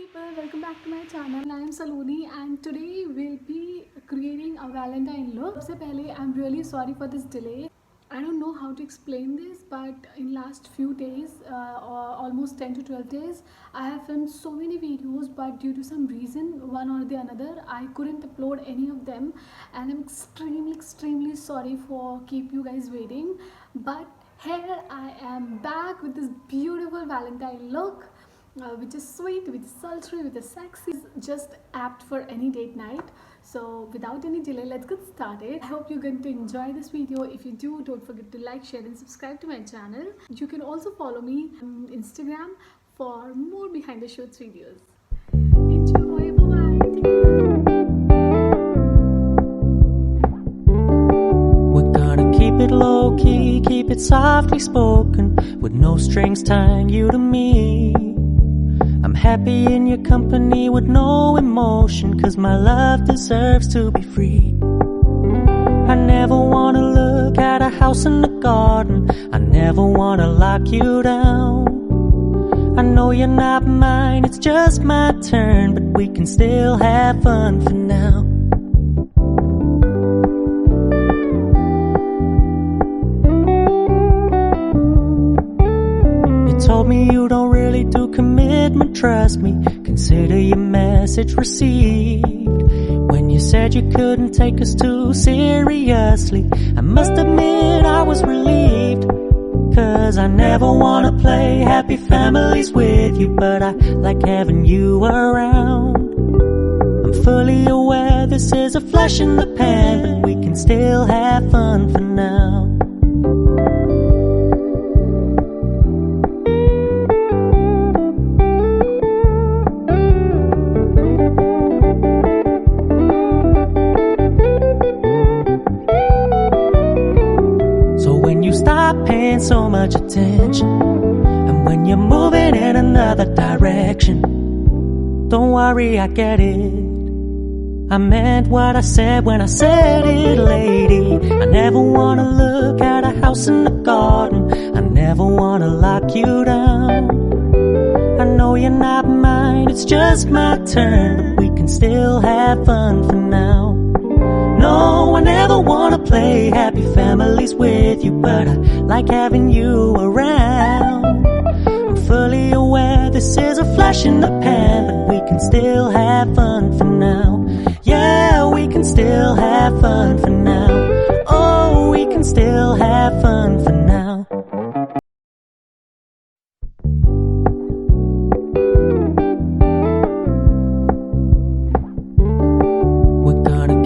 people, welcome back to my channel. I am Saloni and today we'll be creating a Valentine look. सबसे पहले I'm really sorry for this delay. I don't know how to explain this, but in last few days, almost 10 to 12 days, I have filmed so many videos, but due to some reason, one or the another, I couldn't upload any of them, and I'm extremely sorry for keep you guys waiting. But here I am back with this beautiful Valentine look. Which is sweet, which is sultry, which is sexy, just apt for any date night. So without any delay, let's get started. I hope you're going to enjoy this video. If you do, don't forget to like, share and subscribe to my channel. You can also follow me on Instagram for more behind the scenes videos. Enjoy, bye-bye. We're gonna keep it low-key, keep it softly spoken, with no strings tying you to me. I'm happy in your company with no emotion, 'cause my love deserves to be free. I never wanna look at a house in the garden, I never wanna lock you down. I know you're not mine, it's just my turn, but we can still have fun for now. Told me you don't really do commitment, trust me, consider your message received. When you said you couldn't take us too seriously, I must admit I was relieved. 'Cause I never wanna play happy families with you, but I like having you around. I'm fully aware this is a flash in the pan, but we can still have fun for now. Stop paying so much attention, and when you're moving in another direction, don't worry, I get it. I meant what I said when I said it, lady. I never wanna look at a house in the garden, I never wanna lock you down. I know you're not mine, it's just my turn, but we can still have fun for now. No, I never wanna play happy families with you, but I like having you around. I'm fully aware this is a flash in the pan, but we can still have fun for now. Yeah, we can still have fun for now. Oh, we can still have fun for now.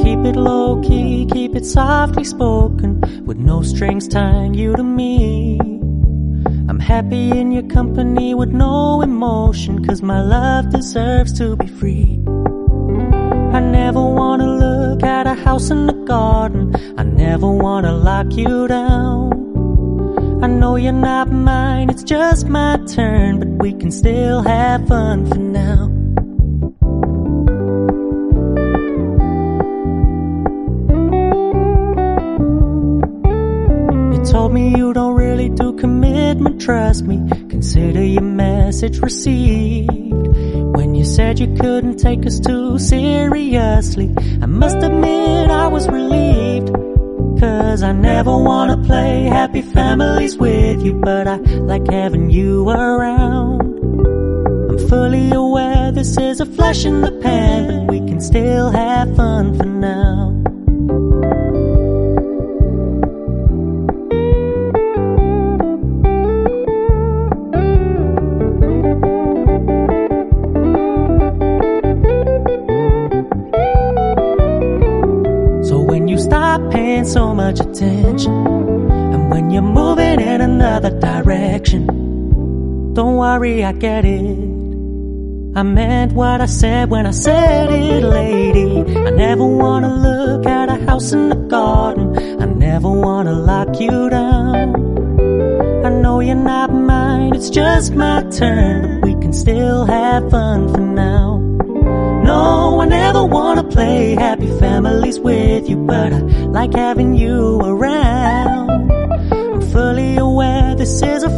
Keep it low-key, keep it softly spoken, with no strings tying you to me. I'm happy in your company with no emotion, 'cause my love deserves to be free. I never wanna look at a house in the garden, I never wanna lock you down. I know you're not mine, it's just my turn, but we can still have fun for now. Told me you don't really do commitment, trust me, consider your message received. When you said you couldn't take us too seriously, I must admit I was relieved. 'Cause I never wanna play happy families with you, but I like having you around. I'm fully aware this is a flash in the pan, but we can still have fun for now. Stop paying so much attention, and when you're moving in another direction, don't worry, I get it. I meant what I said when I said it, lady. I never wanna look at a house in the garden, I never wanna lock you down. I know you're not mine, it's just my turn, but we can still have fun for now. No, I never wanna play happy families with you, but I like having you around. I'm fully aware this is a